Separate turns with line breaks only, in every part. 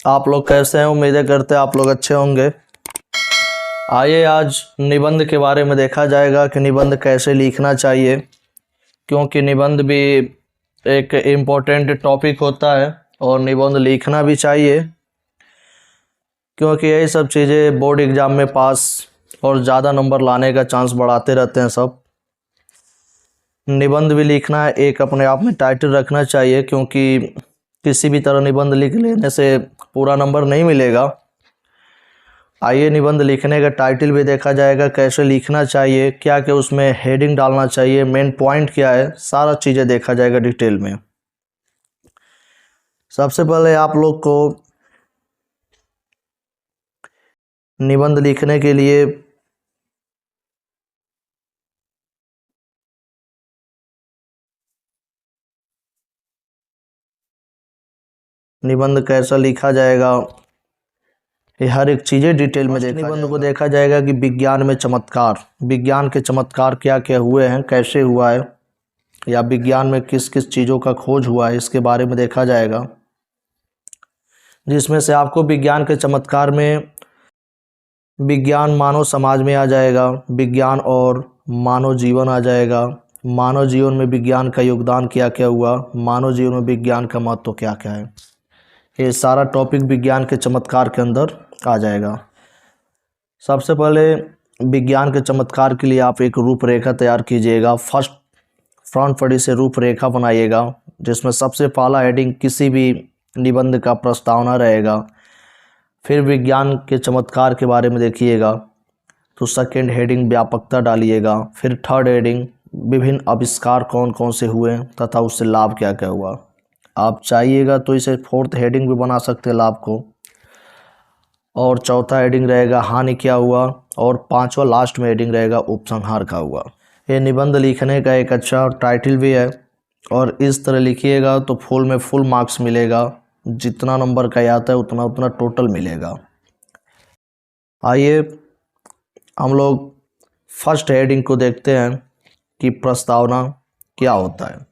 आप लोग कैसे हैं? उम्मीदें करते हैं आप लोग अच्छे होंगे। आइए आज निबंध के बारे में देखा जाएगा कि निबंध कैसे लिखना चाहिए, क्योंकि निबंध भी एक इम्पोर्टेंट टॉपिक होता है और निबंध लिखना भी चाहिए, क्योंकि यही सब चीज़ें बोर्ड एग्ज़ाम में पास और ज़्यादा नंबर लाने का चांस बढ़ाते रहते हैं सब। निबंध भी लिखना है, एक अपने आप में टाइटल रखना चाहिए, क्योंकि किसी भी तरह निबंध लिख लेने से पूरा नंबर नहीं मिलेगा। आइए निबंध लिखने का टाइटल भी देखा जाएगा, कैसे लिखना चाहिए, क्या क्या उसमें हेडिंग डालना चाहिए, मेन पॉइंट क्या है, सारा चीज़ें देखा जाएगा डिटेल में। सबसे पहले आप लोग को निबंध लिखने के लिए निबंध कैसा लिखा जाएगा, ये हर एक चीज़ें डिटेल में देखा निबंध को देखा जाएगा कि विज्ञान में चमत्कार, विज्ञान के चमत्कार क्या क्या हुए हैं, कैसे हुआ है, या विज्ञान में किस किस चीज़ों का खोज हुआ है, इसके बारे में देखा जाएगा। जिसमें से आपको विज्ञान के चमत्कार में विज्ञान मानव समाज में आ जाएगा, विज्ञान और मानव जीवन आ जाएगा, मानव जीवन में विज्ञान का योगदान क्या क्या हुआ, मानव जीवन में विज्ञान का महत्व क्या क्या है, ये सारा टॉपिक विज्ञान के चमत्कार के अंदर आ जाएगा। सबसे पहले विज्ञान के चमत्कार के लिए आप एक रूपरेखा तैयार कीजिएगा। फर्स्ट फ्रंट पड़ी से रूपरेखा बनाइएगा, जिसमें सबसे पहला हेडिंग किसी भी निबंध का प्रस्तावना रहेगा। फिर विज्ञान के चमत्कार के बारे में देखिएगा, तो सेकंड हेडिंग व्यापकता डालिएगा। फिर थर्ड हेडिंग विभिन्न आविष्कार कौन कौन से हुए तथा उससे लाभ क्या क्या हुआ। आप चाहिएगा तो इसे फोर्थ हेडिंग भी बना सकते हैं, लाभ को। और चौथा हेडिंग रहेगा हानि क्या हुआ, और पांचवा लास्ट में हेडिंग रहेगा उपसंहार का हुआ। ये निबंध लिखने का एक अच्छा टाइटल भी है, और इस तरह लिखिएगा तो फुल में फुल मार्क्स मिलेगा। जितना नंबर का आता है उतना उतना टोटल मिलेगा। आइए हम लोग फर्स्ट हेडिंग को देखते हैं कि प्रस्तावना क्या होता है,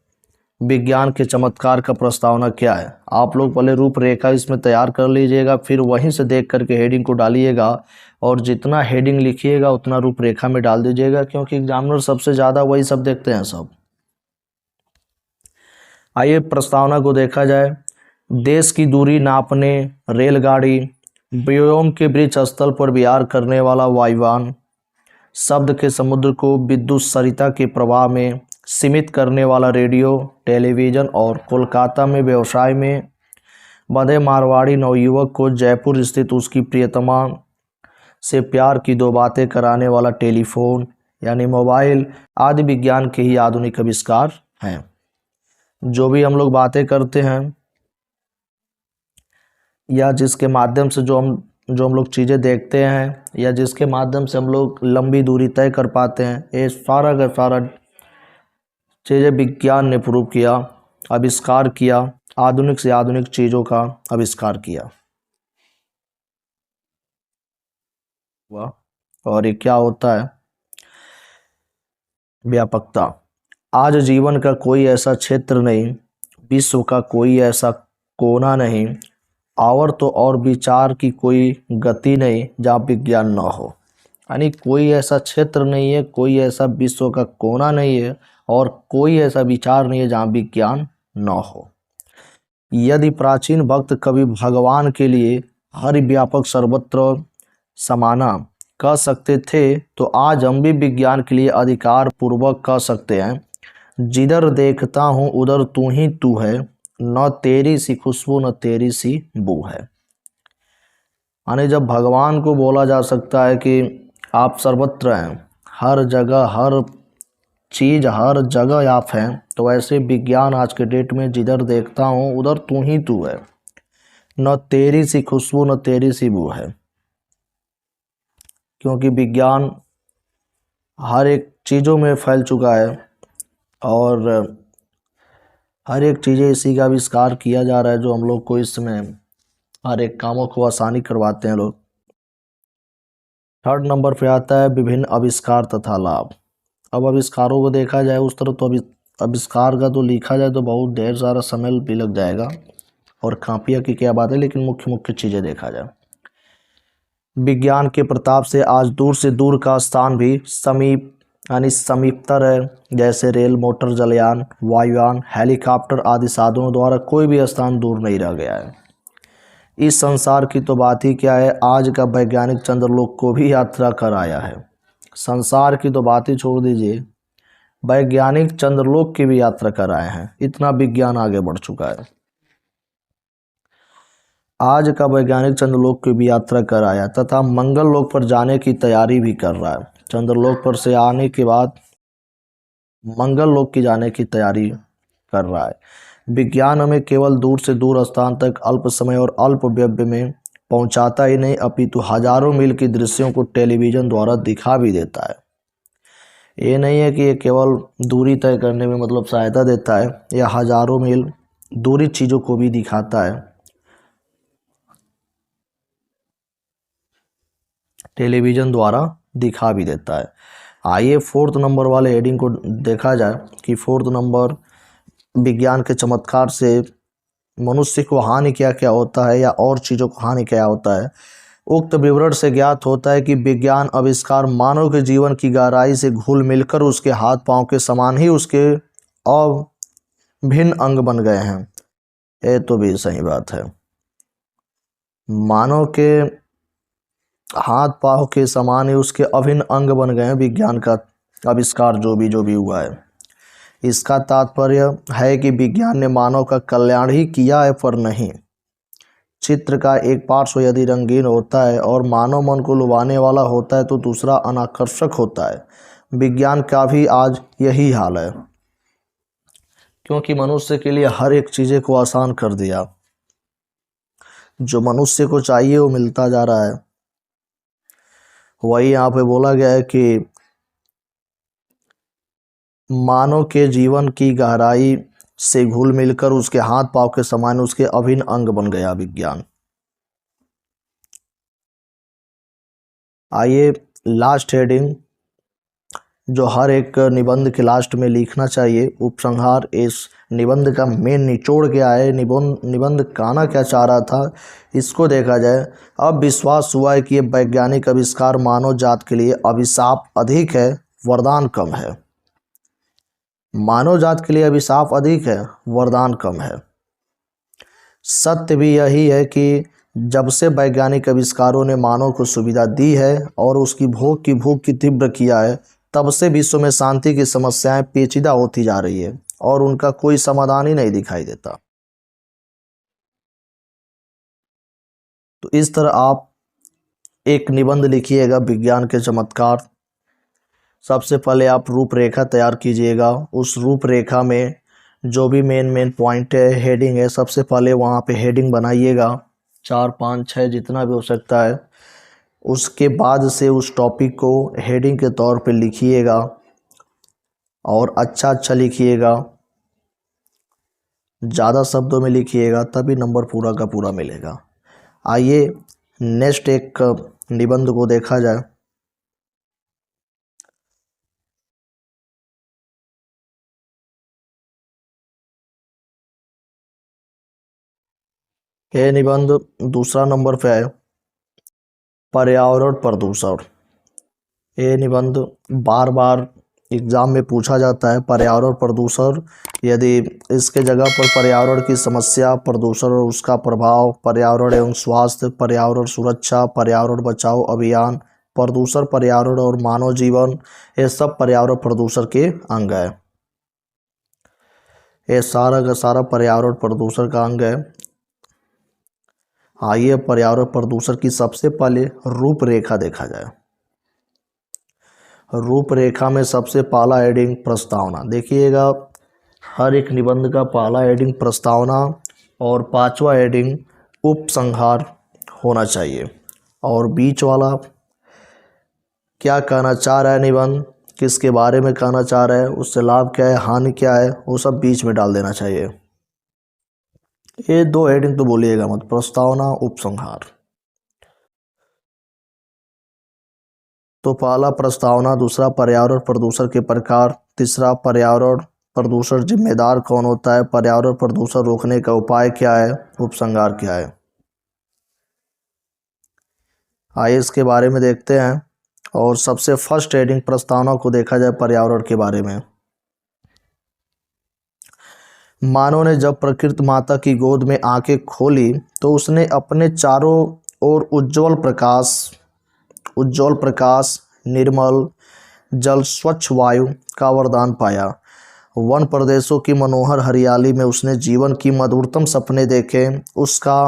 विज्ञान के चमत्कार का प्रस्तावना क्या है। आप लोग पहले रूपरेखा इसमें तैयार कर लीजिएगा, फिर वहीं से देख करके हेडिंग को डालिएगा, और जितना हेडिंग लिखिएगा उतना रूपरेखा में डाल दीजिएगा, क्योंकि एग्जामिनर सबसे ज़्यादा वही सब देखते हैं सब। आइए प्रस्तावना को देखा जाए। देश की दूरी नापने रेलगाड़ी, व्योम के वृक्ष स्थल पर विहार करने वाला वायुयान, शब्द के समुद्र को विद्युत सरिता के प्रवाह में सीमित करने वाला रेडियो टेलीविज़न, और कोलकाता में व्यवसाय में बंधे मारवाड़ी नवयुवक को जयपुर स्थित उसकी प्रियतमा से प्यार की दो बातें कराने वाला टेलीफोन यानी मोबाइल आदि विज्ञान के ही आधुनिक आविष्कार हैं। जो भी हम लोग बातें करते हैं या जिसके माध्यम से जो हम लोग चीज़ें देखते हैं, या जिसके माध्यम से हम लोग लंबी दूरी तय कर पाते हैं, ये सारा का सारा चीज़ें विज्ञान ने प्रूव किया, आविष्कार किया, आधुनिक से आधुनिक चीज़ों का आविष्कार किया हुआ। और ये क्या होता है? व्यापकता। आज जीवन का कोई ऐसा क्षेत्र नहीं, विश्व का कोई ऐसा कोना नहीं, और तो और विचार की कोई गति नहीं जहाँ विज्ञान न हो। यानी कोई ऐसा क्षेत्र नहीं है, कोई ऐसा विश्व का कोना नहीं है, और कोई ऐसा विचार नहीं है जहाँ विज्ञान न हो। यदि प्राचीन भक्त कवि भगवान के लिए हर व्यापक सर्वत्र समाना कह सकते थे, तो आज हम भी विज्ञान के लिए अधिकार पूर्वक कह सकते हैं, जिधर देखता हूँ उधर तू ही तू है, न तेरी सी खुशबू न तेरी सी बू है। यानी जब भगवान को बोला जा सकता है कि आप सर्वत्र हैं, हर जगह हर चीज़ हर जगह आप हैं, तो ऐसे विज्ञान आज के डेट में जिधर देखता हूँ उधर तू ही तू है, न तेरी सी खुशबू न तेरी सी बू है। क्योंकि विज्ञान हर एक चीज़ों में फैल चुका है, और हर एक चीज़ें इसी का आविष्कार किया जा रहा है, जो हम लोग को इसमें हर एक कामों को आसानी करवाते हैं लोग। थर्ड नंबर पे आता है विभिन्न आविष्कार तथा लाभ। अब आविष्कारों को देखा जाए उस तरह, तो आविष्कार का तो लिखा जाए तो बहुत ढेर सारा समय भी लग जाएगा, और कापिया की क्या बात है, लेकिन मुख्य मुख्य चीज़ें देखा जाए। विज्ञान के प्रताप से आज दूर से दूर का स्थान भी समीप यानी समीपतर है, जैसे रेल, मोटर, जलयान, वायुयान, हेलीकॉप्टर आदि साधनों द्वारा कोई भी स्थान दूर नहीं रह गया है। इस संसार की तो बात ही क्या है, आज का वैज्ञानिक चंद्रलोक को भी यात्रा कर आया है। संसार की तो बात ही छोड़ दीजिए, वैज्ञानिक चंद्रलोक की भी यात्रा कर आए हैं, इतना विज्ञान आगे बढ़ चुका है। आज का वैज्ञानिक चंद्रलोक की भी यात्रा कर आया तथा मंगल लोक पर जाने की तैयारी भी कर रहा है। चंद्रलोक पर से आने के बाद मंगल लोक की जाने की तैयारी कर रहा है। विज्ञान हमें केवल दूर से दूर स्थान तक अल्प समय और अल्प व्यय में पहुंचाता ही नहीं, अपितु हजारों मील की दृश्यों को टेलीविजन द्वारा दिखा भी देता है। ये नहीं है कि ये केवल दूरी तय करने में मतलब सहायता देता है, यह हजारों मील दूरी चीज़ों को भी दिखाता है, टेलीविजन द्वारा दिखा भी देता है। आइए 4th नंबर वाले हेडिंग को देखा जाए कि 4th नंबर विज्ञान के चमत्कार से मनुष्य को हानि क्या क्या होता है या और चीज़ों को हानि क्या होता है। उक्त विवरण से ज्ञात होता है कि विज्ञान आविष्कार मानव के जीवन की गहराई से घुल मिलकर उसके हाथ पांव के समान ही उसके अभिन्न अंग बन गए हैं। ये तो भी सही बात है, मानव के हाथ पांव के समान ही उसके अभिन्न अंग बन गए हैं विज्ञान का आविष्कार जो भी हुआ है। इसका तात्पर्य है कि विज्ञान ने मानव का कल्याण ही किया है, पर नहीं। चित्र का एक पार्श्व यदि रंगीन होता है और मानव मन को लुभाने वाला होता है तो दूसरा अनाकर्षक होता है। विज्ञान का भी आज यही हाल है, क्योंकि मनुष्य के लिए हर एक चीज़ें को आसान कर दिया। जो मनुष्य को चाहिए वो मिलता जा रहा है। वही यहाँ पे बोला गया है कि मानव के जीवन की गहराई से घुल मिलकर उसके हाथ पांव के समान उसके अभिन्न अंग बन गया विज्ञान। आइए लास्ट हेडिंग जो हर एक निबंध के लास्ट में लिखना चाहिए, उपसंहार। इस निबंध का मेन निचोड़ क्या है, निबंध कहना क्या चाह रहा था, इसको देखा जाए। अब विश्वास हुआ है कि ये वैज्ञानिक आविष्कार मानव जात के लिए अभिशाप अधिक है, वरदान कम है। मानव जात के लिए अभिशाप अधिक है, वरदान कम है। सत्य भी यही है कि जब से वैज्ञानिक आविष्कारों ने मानव को सुविधा दी है और उसकी भोग की तीव्र किया है, तब से विश्व में शांति की समस्याएं पेचीदा होती जा रही है और उनका कोई समाधान ही नहीं दिखाई देता। तो इस तरह आप एक निबंध लिखिएगा विज्ञान के चमत्कार। सबसे पहले आप रूपरेखा तैयार कीजिएगा। उस रूपरेखा में जो भी मेन पॉइंट है, हेडिंग है, सबसे पहले वहाँ पे हेडिंग बनाइएगा, 4 5 6 जितना भी हो सकता है। उसके बाद से उस टॉपिक को हेडिंग के तौर पे लिखिएगा और अच्छा लिखिएगा, ज़्यादा शब्दों में लिखिएगा, तभी नंबर पूरा का पूरा मिलेगा। आइए नेक्स्ट एक निबंध को देखा जाए। यह निबंध दूसरा नंबर पे है, पर्यावरण प्रदूषण। ये निबंध बार बार एग्जाम में पूछा जाता है। पर्यावरण प्रदूषण, यदि इसके जगह पर पर्यावरण की समस्या, प्रदूषण और उसका प्रभाव, पर्यावरण एवं स्वास्थ्य, पर्यावरण सुरक्षा, पर्यावरण बचाओ अभियान, प्रदूषण, पर्यावरण और मानव जीवन, ये सब पर्यावरण प्रदूषण के अंग है। ये सारा का सारा पर्यावरण प्रदूषण का अंग है। आइए पर्यावरण प्रदूषण की सबसे पहले रूपरेखा देखा जाए। रूपरेखा में सबसे पहला हेडिंग प्रस्तावना। देखिएगा, हर एक निबंध का पहला हेडिंग प्रस्तावना और 5वां हेडिंग उपसंहार होना चाहिए। और बीच वाला क्या कहना चाह रहा है निबंध, किसके बारे में कहना चाह रहा है, उससे लाभ क्या है, हानि क्या है, वो सब बीच में डाल देना चाहिए। ये 2 हेडिंग तो बोलिएगा मत, प्रस्तावना, उपसंहार। तो पहला प्रस्तावना, दूसरा पर्यावरण प्रदूषण के प्रकार, तीसरा पर्यावरण प्रदूषण जिम्मेदार कौन होता है, पर्यावरण प्रदूषण रोकने का उपाय क्या है, उपसंहार क्या है। आइए इसके बारे में देखते हैं। और सबसे फर्स्ट हेडिंग प्रस्तावना को देखा जाए पर्यावरण के बारे में। मानव ने जब प्रकृति माता की गोद में आंखें खोली तो उसने अपने चारों ओर उज्जवल प्रकाश, निर्मल जल, स्वच्छ वायु का वरदान पाया। वन प्रदेशों की मनोहर हरियाली में उसने जीवन की मधुरतम सपने देखे। उसका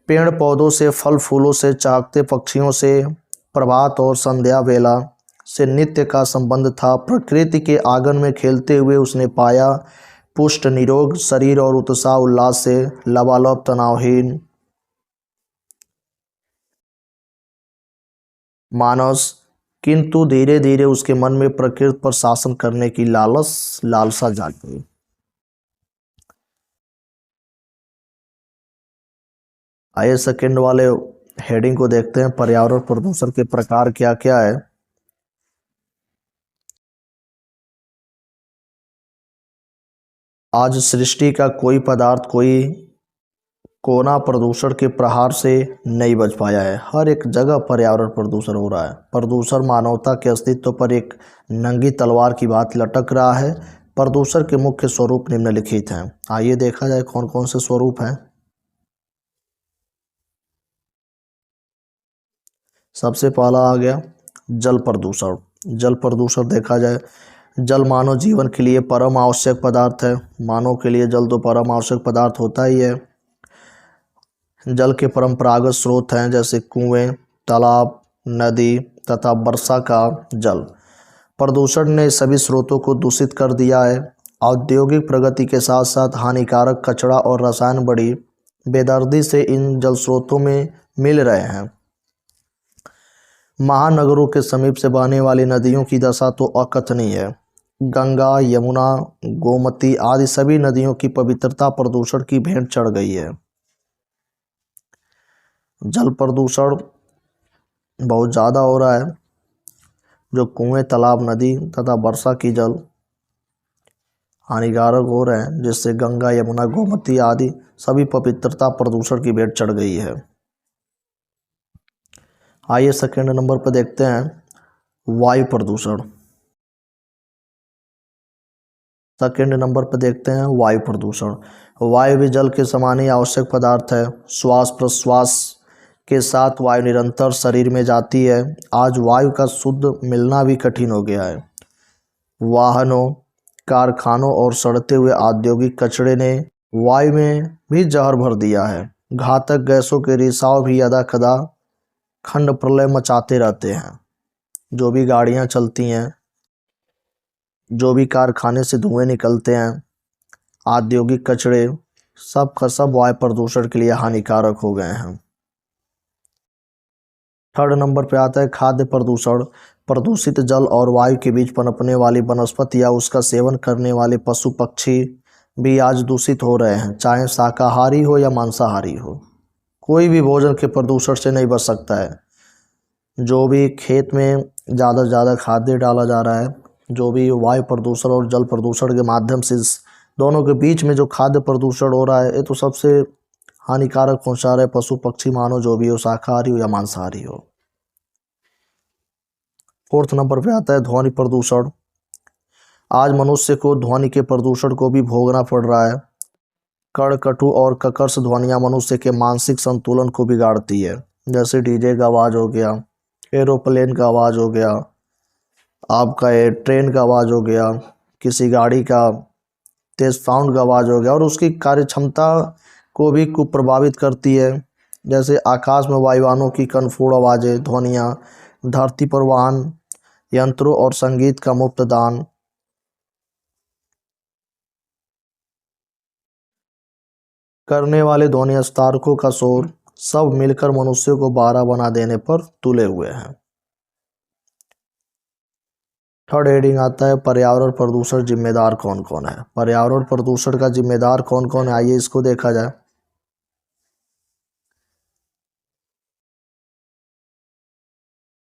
पेड़ पौधों से, फल फूलों से, चहकते पक्षियों से, प्रभात और संध्या वेला से नित्य का संबंध था। प्रकृति के आंगन में खेलते हुए उसने पाया पुष्ट निरोग शरीर और उत्साह उल्लास से लबालब तनावहीन मानस। किंतु धीरे धीरे उसके मन में प्रकृति पर शासन करने की लालसा जाग गई। आइए सेकंड वाले हेडिंग को देखते हैं, पर्यावरण प्रदूषण के प्रकार क्या क्या है। आज सृष्टि का कोई पदार्थ, कोई कोना प्रदूषण के प्रहार से नहीं बच पाया है। हर एक जगह पर्यावरण प्रदूषण हो रहा है। प्रदूषण मानवता के अस्तित्व पर एक नंगी तलवार की बात लटक रहा है। प्रदूषण के मुख्य स्वरूप निम्नलिखित हैं। आइए देखा जाए कौन कौन से स्वरूप हैं। सबसे पहला आ गया जल प्रदूषण। जल प्रदूषण देखा जाए, जल मानव जीवन के लिए परम आवश्यक पदार्थ है। मानव के लिए जल तो परम आवश्यक पदार्थ होता ही है। जल के परंपरागत स्रोत हैं जैसे कुएं, तालाब, नदी तथा वर्षा का जल। प्रदूषण ने सभी स्रोतों को दूषित कर दिया है। औद्योगिक प्रगति के साथ साथ हानिकारक कचरा और रसायन बड़ी बेदर्दी से इन जल स्रोतों में मिल रहे हैं। महानगरों के समीप से बहने वाली नदियों की दशा तो अकथनीय है। गंगा, यमुना, गोमती आदि सभी नदियों की पवित्रता प्रदूषण की भेंट चढ़ गई है। जल प्रदूषण बहुत ज़्यादा हो रहा है। जो कुएं, तालाब, नदी तथा वर्षा की जल हानिकारक हो रहे हैं, जिससे गंगा, यमुना, गोमती आदि सभी पवित्रता प्रदूषण की भेंट चढ़ गई है। आइए सेकंड नंबर पर देखते हैं वायु प्रदूषण। सेकंड नंबर पर देखते हैं वायु प्रदूषण। वायु भी जल के समान ही आवश्यक पदार्थ है। श्वास प्रश्वास के साथ वायु निरंतर शरीर में जाती है। आज वायु का शुद्ध मिलना भी कठिन हो गया है। वाहनों, कारखानों और सड़ते हुए औद्योगिक कचरे ने वायु में भी जहर भर दिया है। घातक गैसों के रिसाव भी यदा कदा खंड प्रलय मचाते रहते हैं। जो भी गाड़ियां चलती हैं, जो भी कारखाने से धुएं निकलते हैं, औद्योगिक कचरे, सब का सब वायु प्रदूषण के लिए हानिकारक हो गए हैं। थर्ड नंबर पे आता है खाद्य प्रदूषण। प्रदूषित जल और वायु के बीच पनपने वाली वनस्पति या उसका सेवन करने वाले पशु पक्षी भी आज दूषित हो रहे हैं, चाहे शाकाहारी हो या मांसाहारी हो। कोई भी भोजन के प्रदूषण से नहीं बच सकता है। जो भी खेत में ज़्यादा से ज़्यादा खाद्य डाला जा रहा है, जो भी वायु प्रदूषण और जल प्रदूषण के माध्यम से इस दोनों के बीच में जो खाद्य प्रदूषण हो रहा है, ये तो सबसे हानिकारक पहुंचा रहा है पशु पक्षी मानो जो भी हो, शाकाहारी हो या मांसाहारी हो। फोर्थ नंबर पे आता है ध्वनि प्रदूषण। आज मनुष्य को ध्वनि के प्रदूषण को भी भोगना पड़ रहा है। कड़कटु और कर्कश ध्वनियाँ मनुष्य के मानसिक संतुलन को बिगाड़ती है। जैसे डीजे का आवाज़ हो गया, एरोप्लेन का आवाज़ हो गया, आपका ये ट्रेन का आवाज़ हो गया, किसी गाड़ी का तेज साउंड का आवाज़ हो गया, और उसकी कार्य क्षमता को भी कुप्रभावित करती है। जैसे आकाश में वायुयानों की कनफोड़ आवाज़ें, ध्वनियाँ, धरती पर वाहन यंत्रों और संगीत का मुफ्त दान। करने वाले ध्वनि स्तारकों का शोर सब मिलकर मनुष्य को बारह बना देने पर तुले हुए हैं। थर्ड हेडिंग आता है पर्यावरण प्रदूषण जिम्मेदार कौन कौन है। पर्यावरण प्रदूषण का जिम्मेदार कौन कौन है, आइए इसको देखा जाए।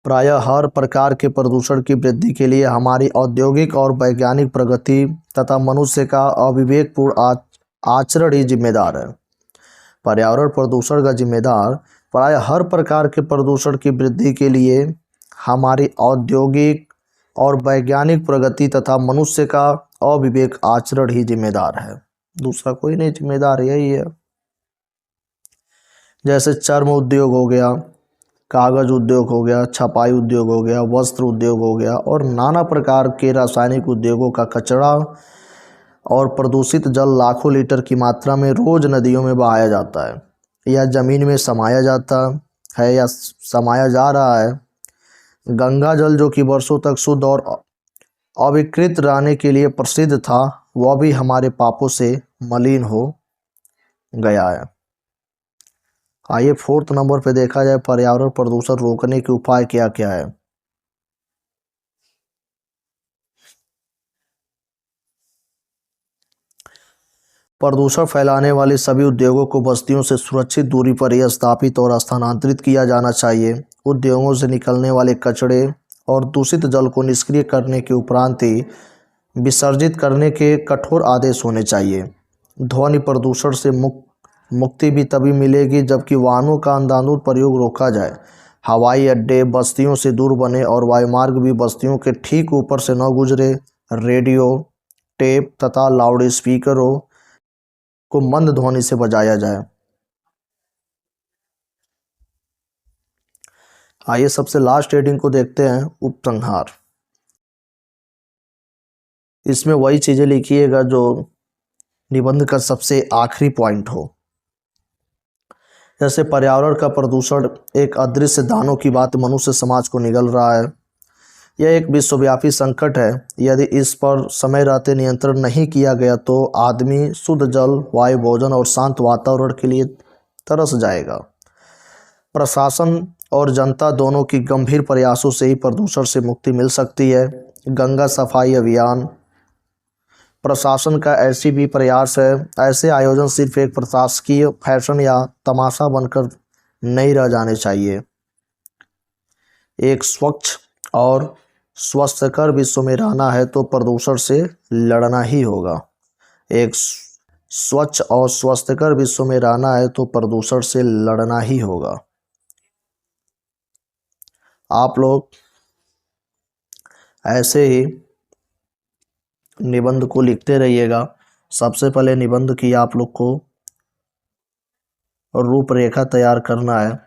प्रायः हर प्रकार के प्रदूषण की वृद्धि के लिए हमारी औद्योगिक और वैज्ञानिक प्रगति तथा मनुष्य का अविवेकपूर्ण आचरण ही जिम्मेदार है। पर्यावरण प्रदूषण का जिम्मेदार प्रायः हर प्रकार के प्रदूषण की वृद्धि के लिए हमारी औद्योगिक और वैज्ञानिक प्रगति तथा मनुष्य का अविवेक आचरण ही जिम्मेदार है, दूसरा कोई नहीं जिम्मेदार, यही है। जैसे चर्म उद्योग हो गया, कागज उद्योग हो गया, छपाई उद्योग हो गया, वस्त्र उद्योग हो गया और नाना प्रकार के रासायनिक उद्योगों का कचरा और प्रदूषित जल लाखों लीटर की मात्रा में रोज नदियों में बहाया जाता है या जमीन में समाया जाता है या समाया जा रहा है। गंगा जल जो कि वर्षों तक शुद्ध और अविकृत रहने के लिए प्रसिद्ध था, वह भी हमारे पापों से मलिन हो गया है। आइए 4th नंबर पे देखा जाए पर्यावरण प्रदूषण रोकने के उपाय क्या क्या है। प्रदूषण फैलाने वाले सभी उद्योगों को बस्तियों से सुरक्षित दूरी पर ही स्थापित और स्थानांतरित किया जाना चाहिए। उद्योगों से निकलने वाले कचरे और दूषित जल को निष्क्रिय करने के उपरांत ही विसर्जित करने के कठोर आदेश होने चाहिए। ध्वनि प्रदूषण से मुक्ति भी तभी मिलेगी जबकि वाहनों का अंधाधुंध प्रयोग रोका जाए। हवाई अड्डे बस्तियों से दूर बने और वायुमार्ग भी बस्तियों के ठीक ऊपर से न गुजरे। रेडियो, टेप तथा लाउड स्पीकरों को मंद ध्वनि से बजाया जाए। आइए सबसे लास्ट हेडिंग को देखते हैं, उपसंहार। इसमें वही चीजें लिखिएगा जो निबंध का सबसे आखिरी पॉइंट हो। जैसे पर्यावरण का प्रदूषण एक अदृश्य दानों की बात मनुष्य समाज को निगल रहा है। यह एक विश्वव्यापी संकट है। यदि इस पर समय रहते नियंत्रण नहीं किया गया तो आदमी शुद्ध जल, वायु, भोजन और शांत वातावरण के लिए तरस जाएगा। प्रशासन और जनता दोनों की गंभीर प्रयासों से ही प्रदूषण से मुक्ति मिल सकती है। गंगा सफाई अभियान प्रशासन का ऐसी भी प्रयास है। ऐसे आयोजन सिर्फ एक प्रशासकीय फैशन या तमाशा बनकर नहीं रह जाने चाहिए। एक स्वच्छ और स्वस्थकर विश्व में रहना है तो प्रदूषण से लड़ना ही होगा। एक स्वच्छ और स्वस्थकर विश्व में रहना है तो प्रदूषण से लड़ना ही होगा। आप लोग ऐसे ही निबंध को लिखते रहिएगा। सबसे पहले निबंध की आप लोग को रूपरेखा तैयार करना है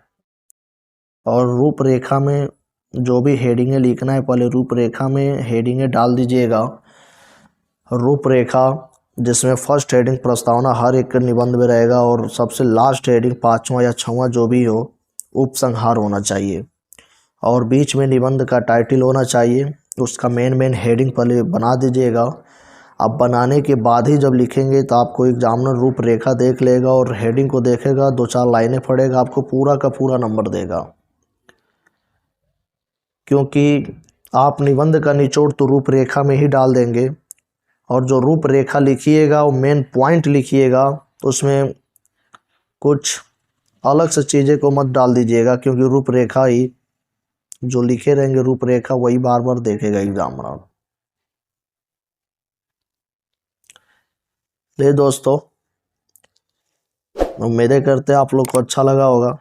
और रूपरेखा में जो भी हेडिंगें लिखना है पहले रूपरेखा में हेडिंगें डाल दीजिएगा। रूपरेखा जिसमें फर्स्ट हेडिंग प्रस्तावना हर एक निबंध में रहेगा और सबसे लास्ट हेडिंग 5वां या 6वां जो भी हो उपसंहार होना चाहिए और बीच में निबंध का टाइटल होना चाहिए। उसका मेन हेडिंग पहले बना दीजिएगा। अब बनाने के बाद ही जब लिखेंगे तो आपको एग्जामिनर रूपरेखा देख लेगा और हेडिंग को देखेगा, 2-4 लाइनें पढ़ेगा, आपको पूरा का पूरा नंबर देगा। क्योंकि आप निबंध का निचोड़ तो रूपरेखा में ही डाल देंगे और जो रूपरेखा लिखिएगा वो मेन पॉइंट लिखिएगा, उसमें कुछ अलग से चीज़ें को मत डाल दीजिएगा क्योंकि रूपरेखा ही जो लिखे रहेंगे रूपरेखा वही बार बार देखेगा एग्जामिनर। ले दोस्तों, उम्मीदें करते हैं आप लोग को अच्छा लगा होगा।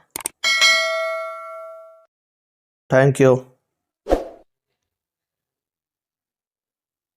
Thank you.